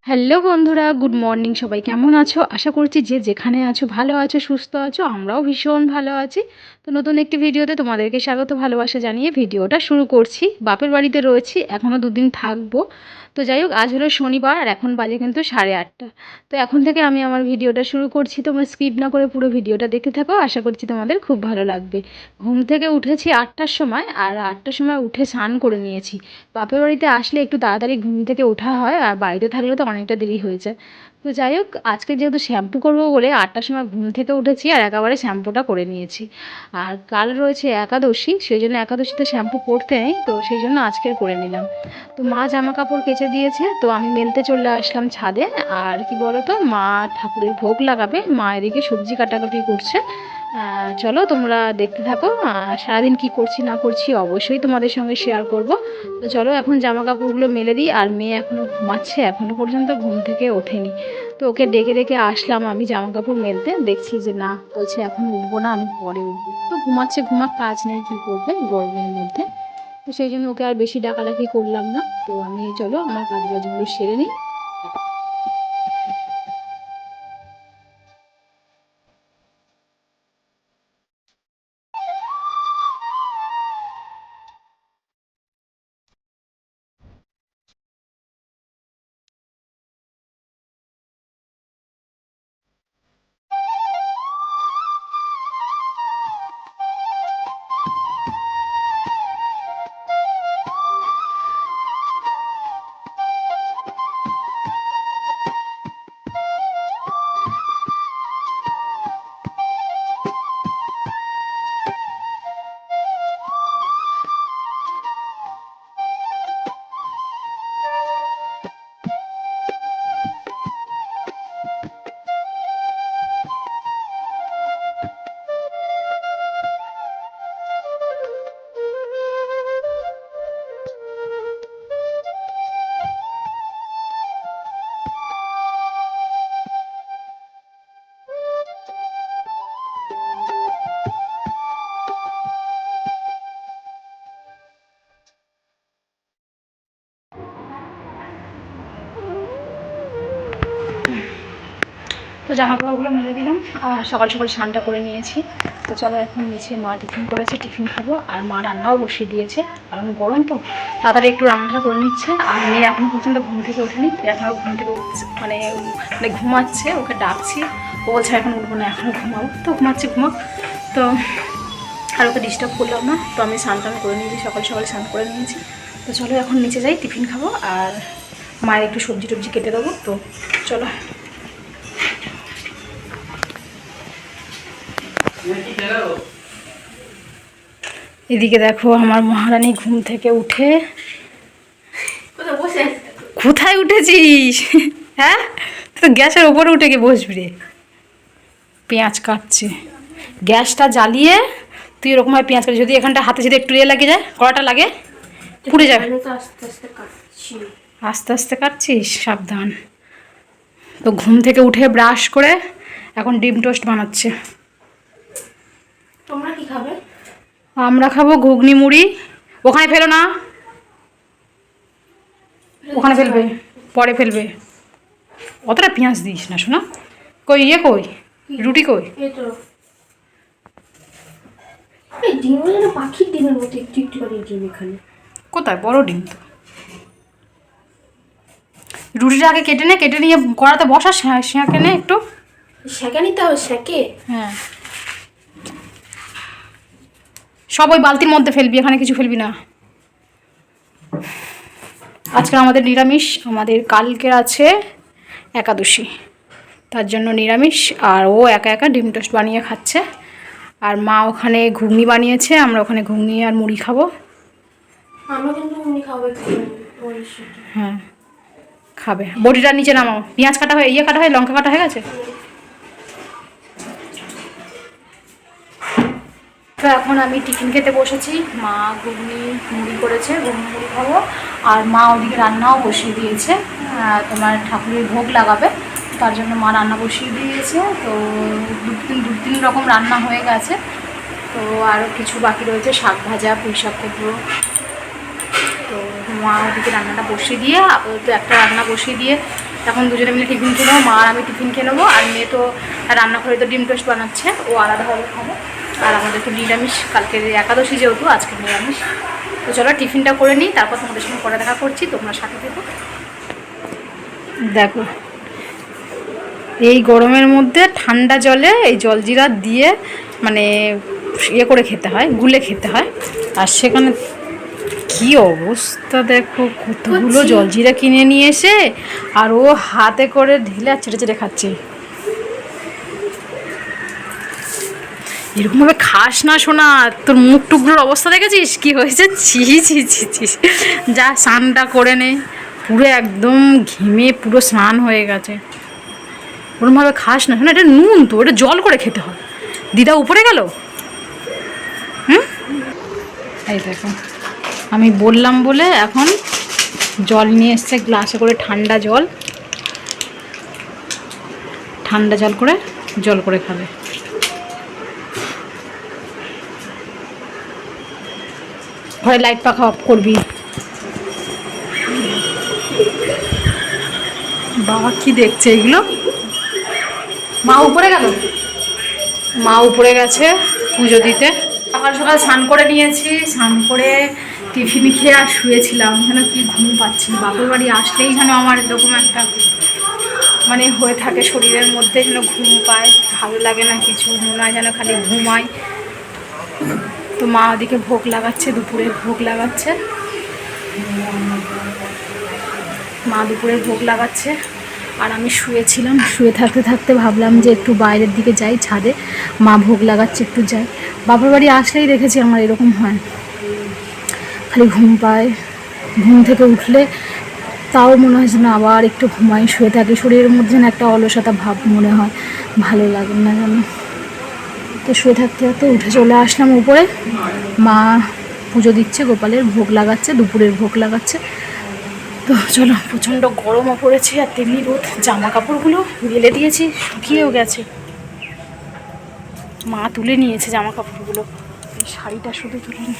Hello বন্ধুরা, good morning. সবাই কেমন আছো? আশা করছি যে যেখানে আছো ভালো আছো, সুস্থ আছো। আমরাও ভীষণ ভালো আছি। তো নতুন একটি ভিডিওতে তোমাদেরকে স্বাগত, ভালোবাসা জানিয়ে ভিডিওটা শুরু করছি। বাপের বাড়িতে রয়েছি, এখনও দুদিন থাকবো। তো যাই হোক, আজ হলো শনিবার আর এখন বাজে কিন্তু 8:30। তো এখন থেকে আমি আমার ভিডিওটা শুরু করছি। তোমরা স্কিপ না করে পুরো ভিডিওটা দেখতে থাকো, আশা করছি তোমাদের খুব ভালো লাগবে। ঘুম থেকে উঠেছি 8টার সময়, আর 8টার সময় উঠে স্নান করে নিয়েছি। বাপের বাড়িতে আসলে একটু তাড়াতাড়ি ঘুম থেকে ওঠা হয়, আর বাড়িতে থাকলে তো অনেকটা দেরি হয়ে যায়। তো যাই হোক, আজকে যেহেতু শ্যাম্পু করবো বলে 8টার সময় ঘুম থেকে উঠেছি আর একেবারে শ্যাম্পুটা করে নিয়েছি। আর কাল রয়েছে একাদশী, সেই জন্য একাদশীতে শ্যাম্পু করতে নেই, তো সেই জন্য আজকের করে নিলাম। তো মা জামা কাপড় কেচে দিয়েছে, তো আমি মেলতে চলে আসলাম ছাদে। আর কি বলো তো, মা ঠাকুরের ভোগ লাগাবে, মা এদিকে সবজি কাটাকাটি করছে। চলো তোমরা দেখতে থাকো। সারাদিন কি করছি না করছি অবশ্যই তোমাদের সঙ্গে শেয়ার করব। তো চলো এখন জামা কাপড়গুলো মেলে দিই। আর মেয়ে এখনও ঘুমাচ্ছে, এখনও পর্যন্ত ঘুম থেকে ওঠেনি। তো ওকে ডেকে ডেকে আসলাম আমি জামা কাপড় মেলতে, দেখছি যে না, বলছে এখন উঠবো না, আমি পরে উঠবো। তো ঘুমাচ্ছে, ঘুমাক, কাজ নেই, কী করবে গরমের মধ্যে। তো সেই জন্য ওকে আর বেশি ডাকাডাকি করলাম না। তো আমি চলো আমার কাজ বাজগুলো সেরে নিই। তো জামা কাপড়গুলো মেলে দিলাম, আর সকাল সকাল স্নানটা করে নিয়েছি। তো চলো এখন নিচে মা টিফিন করেছে, টিফিন খাবো। আর মা রান্নাও বসিয়ে দিয়েছে, কারণ গরম তো তাড়াতাড়ি একটু রান্নাটা করে নিচ্ছে। আর মেয়ে এখনও পর্যন্ত ঘুম থেকে ওঠেনি, এখনও ঘুম থেকে উঠছে, মানে মানে ঘুমাচ্ছে। ওকে ডাকছি, ও বলছে এখন উঠবো না, এখনও ঘুমাবো। তো ঘুমাচ্ছে, ঘুমাক। তো আর ওকে ডিস্টার্ব করলাম না। তো আমি স্নান টান করে নিয়েছি, সকাল সকাল স্নান করে নিয়েছি। তো চলো এখন নিচে যাই, টিফিন খাবো। আর মায়ের একটু সবজি টবজি কেটে দেবো। তো চলো। এদিকে দেখো আমার মহারানী ঘুম থেকে উঠে, কোথায় উঠেছিস? হ্যাঁ, তো গ্যাসের ওপরে উঠে গিয়ে বসবি রে। পেঁয়াজ কাটছে, গ্যাসটা জ্বালিয়ে তুই এরকমভাবে পেঁয়াজ কাটছিস, যদি এখানটা হাতে যদি একটু লাগে যায়, কড়াটা লাগে, পুড়ে যাবে। আস্তে আস্তে কাটছিস, সাবধান। তো ঘুম থেকে উঠে ব্রাশ করে এখন ডিম টোস্ট বানাচ্ছে। তোমরা কি খাবে? আমরা খাবো ঘুগনি মুড়ি। ওখানে ফেলো না, ওখানে ফেলবে, পরে ফেলবে। অতটা পেঁয়াজ দিস না শোনা। কই কই রুটি কই? এই তো এই ডিমগুলো না পাখির ডিমের মতো একটু একটু করে ডিম এখানে। কোথায় বড় ডিম তো। রুটিটা আগে কেটে নে, কেটে নিয়ে কড়াতে বসা, সেঁকে নে একটু। সেঁকে নিতে হবে, সেঁকে? হ্যাঁ, সব ওই বালতির মধ্যে ফেলবি, এখানে কিছু ফেলবি না। আজকে আমাদের নিরামিষ, আমাদের কালকের আছে একাদশী, তার জন্য নিরামিষ। আর ও একা একা ডিম টোস্ট বানিয়ে খাচ্ছে। আর মা ওখানে ঘুগনি বানিয়েছে, আমরা ওখানে ঘুগনি আর মুড়ি খাবো। আমরা কিন্তু মুড়ি খাবো একটু। হ্যাঁ খাবে। বটিটার নিচে নামাও। পেঁয়াজ কাটা হয়ে, কাটা হয়ে, লঙ্কা কাটা হয়ে গেছে। তো এখন আমি টিফিন খেতে বসেছি। মা ঘুগনি মুড়ি করেছে, ঘুগনি মুড়ি খাবো। আর মা ওদিকে রান্নাও বসিয়ে দিয়েছে, তোমার ঠাকুরের ভোগ লাগাবে, তার জন্য মা রান্না বসিয়ে দিয়েছে। তো দু তিন রকম রান্না হয়ে গেছে। তো আরও কিছু বাকি রয়েছে, শাক ভাজা, পুঁই শাক কুমড়ো। তো মা ওদিকে রান্নাটা বসিয়ে দিয়ে, আপাতত একটা রান্না বসিয়ে দিয়ে এখন দুজনে মিলে টিফিন খেয়ে নেবো, মা আর আমি টিফিন খেয়ে নেবো। আর মেয়ে তো রান্নাঘরে তো ডিম টোস্ট বানাচ্ছে, ও আলাদাভাবে খাবো। আর আমাদেরকে নিরামিষ, কালকে একাদশী যেহেতু আজকে নিরামিষ। তো চলো টিফিনটা করে নিই, তারপর তোমাদের সঙ্গে পরে দেখা করছি, তোমরা সাথে থেকো। দেখো এই গরমের মধ্যে ঠান্ডা জলে এই জলজিরা দিয়ে মানে ইয়ে করে খেতে হয়, গুলে খেতে হয়। আর সেখানে কি অবস্থা দেখো, কতগুলো জলজিরা কিনে নিয়ে এসে আর ও হাতে করে ঢেলে আর চেটে চেটে খাচ্ছে। এরকমভাবে খাস না শোনা, তোর মুখ টুকরোর অবস্থা দেখেছিস কি হয়েছে? ছি ছি ছি ছি, যা স্নানটা করে নে, পুরো একদম ঘেমে পুরো স্নান হয়ে গেছে। ওরমভাবে খাস না শোনা, এটা নুন তো, এটা জল করে খেতে হয়। দিদা উপরে গেল। এই দেখো আমি বললাম বলে এখন জল নিয়ে এসছে গ্লাসে করে, ঠান্ডা জল, ঠান্ডা জল করে খাবে। ঘরে লাইট পাখা অফ করবি। বাবা কি দেখছে এগুলো? মা উপরে গেল, মা উপরে গেছে পুজো দিতে। সকাল সকাল স্নান করে নিয়েছি, স্নান করে টিফিন খেয়ে আর শুয়েছিলাম, যেন কি ঘুম পাচ্ছি। বাপের বাড়ি আসলেই যেন আমার এরকম একটা মানে হয়ে থাকে শরীরের মধ্যে, যেন ঘুম পায়, ভালো লাগে না কিছু, মনে হয় যেন খালি ঘুমাই। তো মা ওদিকে ভোগ লাগাচ্ছে, দুপুরের ভোগ লাগাচ্ছে, মা দুপুরের ভোগ লাগাচ্ছে। আর আমি শুয়েছিলাম, শুয়ে থাকতে থাকতে ভাবলাম যে একটু বাইরের দিকে যাই, ছাদে মা ভোগ লাগাচ্ছে, একটু যাই। বাপের বাড়ি আসলেই দেখেছি আমার এরকম হয়, খালি ঘুম পায়। ঘুম থেকে উঠলে তাও মনে হয় যেন আবার একটু ঘুমাই, শুয়ে থাকি, শরীরের মধ্যে যেন একটা অলসতা ভাব মনে হয়, ভালো লাগে না যেন। তো শুয়ে থাকতে থাকতে উঠে চলে আসলাম উপরে। মা পুজো দিচ্ছে, গোপালের ভোগ লাগাচ্ছে, দুপুরের ভোগ লাগাচ্ছে। তো চলো, প্রচণ্ড গরমও পড়েছে আর তেমনি রোদ। জামা কাপড়গুলো মেলে দিয়েছি, শুকিয়েও গেছে। মা তুলে নিয়েছে জামা কাপড়গুলো, এই শাড়িটা শুধু তুলে নি।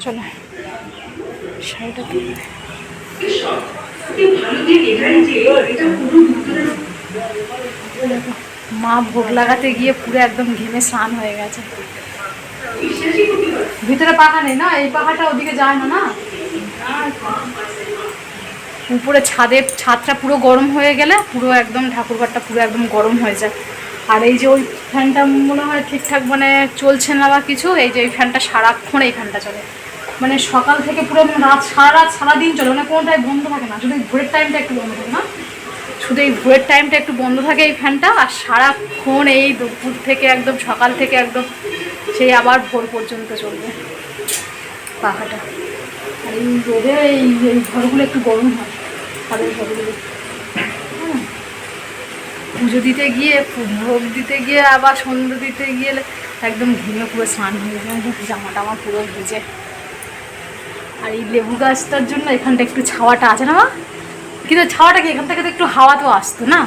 চলো শাড়িটা তুলে, মা ভোগ লাগাতে গিয়ে পুরো একদম ঘেমে স্নান হয়ে গেছে। ভিতরে পাখা নেই না, এই পাখাটা ওদিকে যায় না, না উপরে ছাদটা পুরো গরম হয়ে গেলে পুরো একদম ঠাকুরঘরটা পুরো একদম গরম হয়ে যায়। আর এই যে ওই ফ্যানটা মনে হয় ঠিকঠাক মানে চলছে না বা কিছু, এই যে এই ফ্যানটা সারাক্ষণ এই ফ্যানটা চলে, মানে সকাল থেকে পুরো রাত সারাদিন চলে, মানে কোনো টাইম বন্ধ থাকে না, শুধু এই ভোরের টাইমটা একটু বন্ধ থাকে না, শুধু এই ভোরের টাইমটা একটু বন্ধ থাকে এই ফ্যানটা। আর সারাক্ষণ এই দুপুর থেকে একদম সকাল থেকে একদম সেই আবার ভোর পর্যন্ত চলবে পাখাটা। আর এই রোদে এই ঘরগুলো একটু গরম হয়, ঘরের ঘরগুলো। পুজো দিতে গিয়ে, ভোগ দিতে গিয়ে, আবার সন্ধ্যে দিতে গিয়ে একদম ঘেমে পুরো স্নান হয়ে যায়, জামাটা আমার পুরো ভিজে। আর এই লেবু গাছটার জন্য এখানটা একটু ছাওয়াটা আছে না, কিন্তু ছাওয়াটা কি এখান থেকে তো একটু হাওয়া তো আসতো না,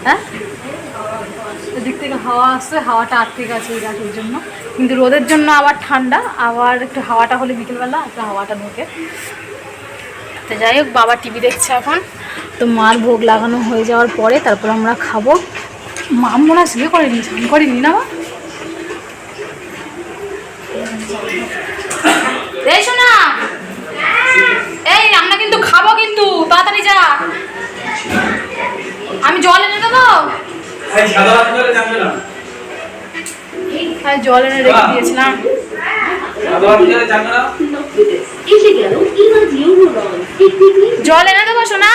হ্যাঁ এদিক থেকে হাওয়া আসছে, হাওয়াটা আটকে গেছে এই গাছের জন্য। কিন্তু রোদের জন্য আবার ঠান্ডা, আবার একটু হাওয়াটা হলে বিকেলবেলা একটু হাওয়াটা ঢোকে। তো যাই হোক, বাবা টিভি দেখছে এখন। তো মার ভোগ লাগানো হয়ে যাওয়ার পরে তারপর আমরা খাবো। মা মনে হয় শুয়ে করেনি, স্নান করেনি না মা? এই শোনা, এই আমরা কিন্তু খাবো, কিন্তু তাড়াতাড়ি যা, আমি জল এনে দেবো। জল এনে রেখে দিয়েছিলাম। জল এনে দেবো সোনা,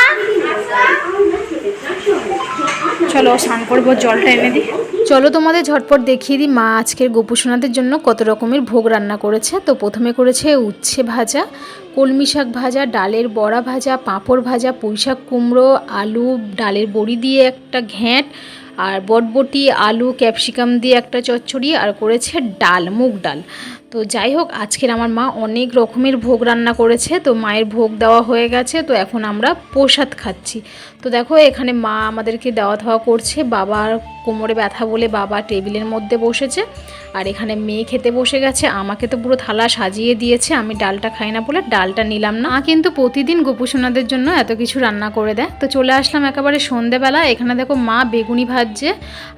চলো স্নান করবো, জলটা এনে দিই। চলো তোমাদের ঝটপট দেখিয়ে দিই মা আজকের গোপুসোনাদের জন্য কত রকমের ভোগ রান্না করেছে। তো প্রথমে করেছে উচ্ছে ভাজা, কলমি শাক ভাজা, ডালের বড়া ভাজা, পাঁপড় ভাজা, পুঁইশাক কুমড়ো, আলু ডালের বড়ি দিয়ে একটা ঘ্যাঁট, আর বটবটি আলু ক্যাপসিকাম দিয়ে একটা চচ্চড়ি, আর করেছে ডাল, মুগ ডাল। তো যাই হোক, আজকের আমার মা অনেক রকমের ভোগ রান্না করেছে। তো মায়ের ভোগ দেওয়া হয়ে গেছে, তো এখন আমরা প্রসাদ খাচ্ছি। তো দেখো এখানে মা আমাদেরকে দেওয়া থাওয়া করছে। বাবার কোমরে ব্যথা বলে বাবা টেবিলের মধ্যে বসেছে, আর এখানে মেয়ে খেতে বসে গেছে। আমাকে তো পুরো থালা সাজিয়ে দিয়েছে, আমি ডালটা খাই না বলে ডালটা নিলাম না। কিন্তু প্রতিদিন গোপুসোনাদের জন্য এত কিছু রান্না করে দেয়। তো চলে আসলাম একেবারে সন্ধেবেলা। এখানে দেখো মা বেগুনি ভাজছে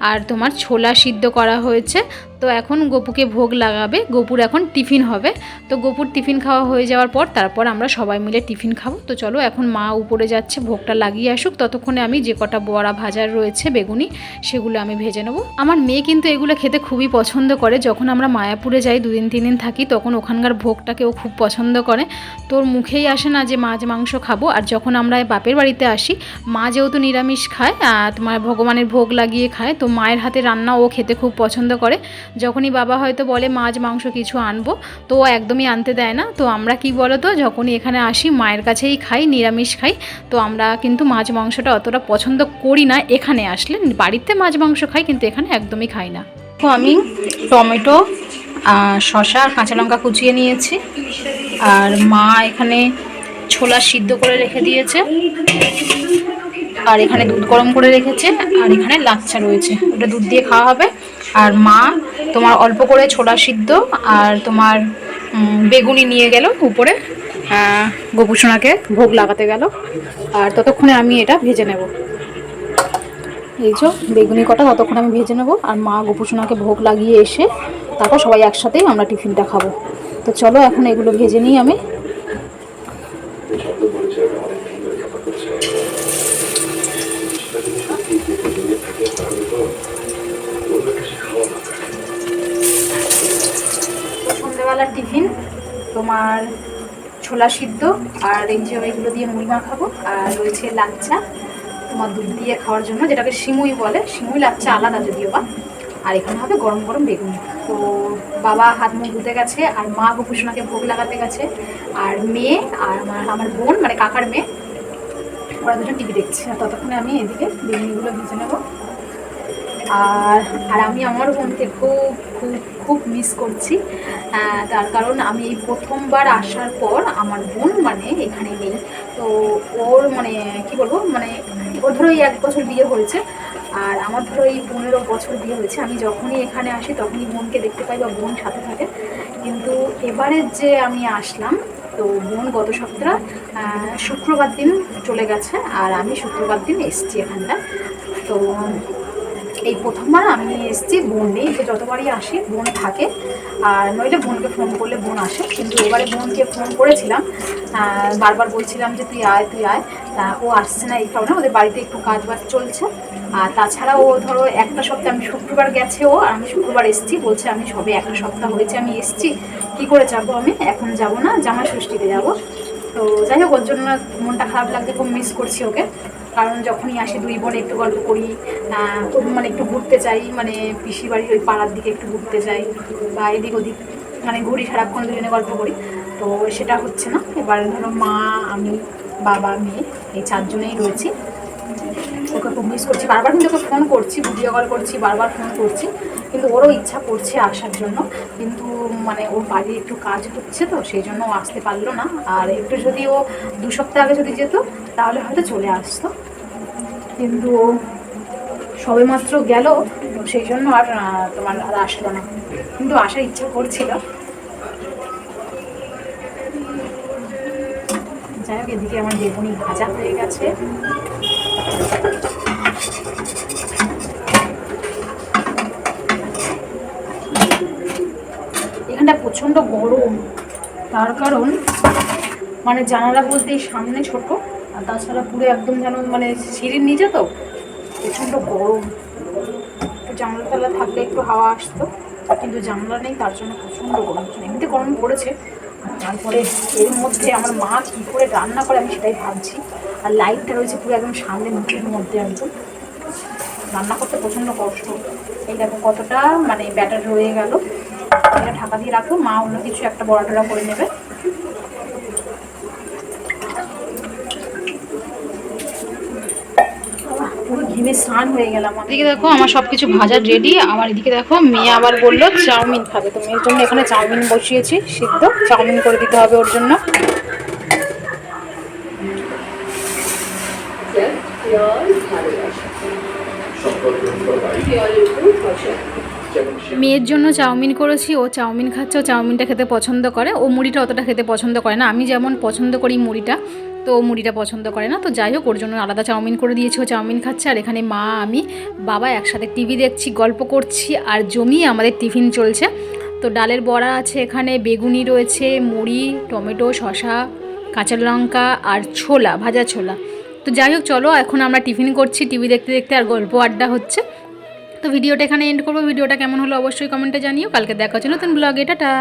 আর তোমার ছোলা সিদ্ধ করা হয়েছে। তো এখন গপুকে ভোগ লাগাবে, গপুর এখন টিফিন হবে। তো গপুর টিফিন খাওয়া হয়ে যাওয়ার পর তারপর আমরা সবাই মিলে টিফিন খাবো। তো চলো এখন মা উপরে যাচ্ছে, ভোগটা লাগিয়ে আসুক, ততক্ষণে আমি যে কটা বড়া ভাজার রয়েছে বেগুনি সেগুলো আমি ভেজে নেবো। আমার মেয়ে কিন্তু এগুলো খেতে খুবই পছন্দ করে। যখন আমরা মায়াপুরে যাই 2 দিন 3 দিন থাকি, তখন ওখানকার ভোগটাকে ও খুব পছন্দ করে। তোর মুখেই আসে না যে মাছ মাংস খাবো। আর যখন আমরা বাপের বাড়িতে আসি, মা যেহেতু নিরামিষ খায়, তোমার ভগবানের ভোগ লাগিয়ে খায়, তো মায়ের হাতে রান্না ও খেতে খুব পছন্দ করে। যখনই বাবা হয়তো বলে মাছ মাংস কিছু আনবো, তো ও একদমই আনতে দেয় না। তো আমরা কি বলো তো, যখনই এখানে আসি মায়ের কাছেই খাই, নিরামিষ খাই। তো আমরা কিন্তু মাছ মাংসটা অতটা পছন্দ করি না এখানে আসলে। বাড়িতে মাছ মাংস খাই, কিন্তু এখানে একদমই খাই না। তো আমি টমেটো, শসা আর কাঁচা লঙ্কা কুচিয়ে নিয়েছি। আর মা এখানে ছোলা সিদ্ধ করে রেখে দিয়েছে, আর এখানে দুধ গরম করে রেখেছে, আর এখানে লাচ্ছা রয়েছে, ওটা দুধ দিয়ে খাওয়া হবে। আর মা তোমার অল্প করে ছোলা সিদ্ধ আর তোমার বেগুনি নিয়ে গেল উপরে, গোপুসোনাকে ভোগ লাগাতে গেল। আর ততক্ষণে আমি এটা ভেজে নেব। এই যে বেগুনি কটা ততক্ষণে আমি ভেজে নেব, আর মা গোপুসোনাকে ভোগ লাগিয়ে এসে তারপর সবাই একসাথেই আমরা টিফিনটা খাবো। তো চলো এখন এগুলো ভেজে নিই আমি। সন্ধ্যেবেলার টিফিন তোমার ছোলা সিদ্ধ আর এই যে এগুলো দিয়ে মুড়ি মাখাবো, আর রয়েছে লাচ্চা তোমার দুধ দিয়ে খাওয়ার জন্য, যেটাকে সিমুই বলে। সিমুই লাচ্চা আলাদা যদিও বা। আর এখানে হবে গরম গরম বেগুনি। তো বাবা হাত মুখ ধুতে গেছে, আর মা গোপুসোনাকে ভোগ লাগাতে গেছে, আর মেয়ে আর আমার বোন মানে কাকার মেয়ে, ওরা দুজন টিভি দেখছে। আর ততক্ষণে আমি এদিকে বেগুনিগুলো ভেজে নেবো। আর আর আমি আমার বোনকে খুব খুব খুব মিস করছি, তার কারণ আমি এই প্রথমবার আসার পর আমার বোন মানে এখানে নেই। তো ওর মানে কি বলবো, মানে ওর ধরো এই 1 বছর বিয়ে হয়েছে, আর আমার ধরো এই 15 বছর বিয়ে হয়েছে। আমি যখনই এখানে আসি তখনই বোনকে দেখতে পাই বা বোন সাথে থাকে। কিন্তু এবারে যে আমি আসলাম, তো বোন গত সপ্তাহ শুক্রবার দিন চলে গেছে, আর আমি শুক্রবার দিন এসছি এখানটা। তো এই প্রথমবার আমি এসেছি, বোন নেই। তো যতবারই আসি বোন থাকে, আর নইলে বোনকে ফোন করলে বোন আসে। কিন্তু এবারে বোনকে ফোন করেছিলাম, বারবার বলছিলাম যে তুই আয় তুই আয়, ও আসছে না। এই কারণে ওদের বাড়িতে একটু কাজ বাজ চলছে। আর তাছাড়া ও ধরো একটা সপ্তাহ, আমি শুক্রবার গেছে ও, আর আমি শুক্রবার এসেছি। বলছে আমি সবে 1 সপ্তাহ হয়েছে আমি এসেছি, কী করে যাবো, আমি এখন যাব না, জামাই ষষ্ঠীতে যাব। তো যাই হোক, ওর জন্য মনটা খারাপ লাগছে, খুব মিস করছি ওকে। কারণ যখনই আসি 2 বোন একটু গল্প করি, মানে একটু ঘুরতে চাই, মানে পিসি বাড়ির ওই পাড়ার দিকে একটু ঘুরতে যাই, বা এদিক ওদিক মানে ঘুরি, সারাক্ষণ দুজনে গল্প করি। তো সেটা হচ্ছে না। এবার ধরো মা, আমি, বাবা, মেয়ে, এই 4 জনেই রয়েছি। ওকে খুব মিস করছি। বারবার কিন্তু ওকে ফোন করছি, ভিডিও কল করছি, বারবার ফোন করছি, কিন্তু ওরও ইচ্ছা করছে আসার জন্য। কিন্তু মানে ওর বাড়ির একটু কাজ হচ্ছে, তো সেই জন্য ও আসতে পারলো না। আর একটু যদি ও 2 সপ্তাহ আগে যদি যেত তাহলে হয়তো চলে আসতো, কিন্তু ও সবে মাত্র গেল, সেই জন্য আর তোমার আর আসলো না। কিন্তু আসার ইচ্ছা করছিল। যাই হোক, এদিকে আমার বেগুনি ভাজা হয়ে গেছে। এখানটা প্রচণ্ড গরম, তার কারণ মানে জানালা বলতে এই সামনে ছোট, আর তাছাড়া পুরো একদম যেন মানে সিঁড়ির নিচে, তো প্রচণ্ড গরম। একটু জানলা টালা থাকলে একটু হাওয়া আসতো, কিন্তু জানলা নেই, তার জন্য প্রচণ্ড গরম। এমনিতে গরম পড়েছে, তারপরে এর মধ্যে আমার মা কী করে রান্না করে আমি সেটাই ভাবছি। আর লাইটটা রয়েছে পুরো একদম সামনে মুখের মধ্যে, একদম রান্না করতে প্রচণ্ড কষ্ট। এই দেখো কতটা মানে ব্যাটার রয়ে গেল। এটা ঢাকা দিয়ে রাখো, মা অন্য কিছু একটা বড়া টড়া করে নেবে। পুরো ঘেমে স্নান হয়ে গেলাম। এদিকে দেখো আমার সব কিছু ভাজা রেডি। আমার এদিকে দেখো মেয়ে আবার বললো চাউমিন খাবে, তো মেয়ের জন্য এখানে চাউমিন বসিয়েছি সিদ্ধ, চাউমিন করে দিতে হবে ওর জন্য। মেয়ের জন্য চাউমিন করেছি, ও চাউমিন খাচ্ছে, ও চাউমিনটা খেতে পছন্দ করে, ও মুড়িটা অতটা খেতে পছন্দ করে না। আমি যেমন পছন্দ করি মুড়িটা, তো ও মুড়িটা পছন্দ করে না। তো যাই হোক, ওর জন্য আলাদা চাউমিন করে দিয়েছি, ও চাউমিন খাচ্ছে। আর এখানে মা, আমি, বাবা একসাথে টিভি দেখছি, গল্প করছি, আর জমিয়ে আমাদের টিফিন চলছে। তো ডালের বড়া আছে, এখানে বেগুনি রয়েছে, মুড়ি, টমেটো, শসা, কাঁচা লঙ্কা আর ছোলা, ভাজা ছোলা। তো যাই হোক, চলো এখন আমরা টিফিন করছি টিভি দেখতে দেখতে, আর গল্প আড্ডা হচ্ছে। তো ভিডিওটা এখানে এন্ড করবো। ভিডিওটা কেমন হলো অবশ্যই কমেন্টে জানিও। কালকে দেখা হচ্ছে নতুন ব্লগে। টাটা।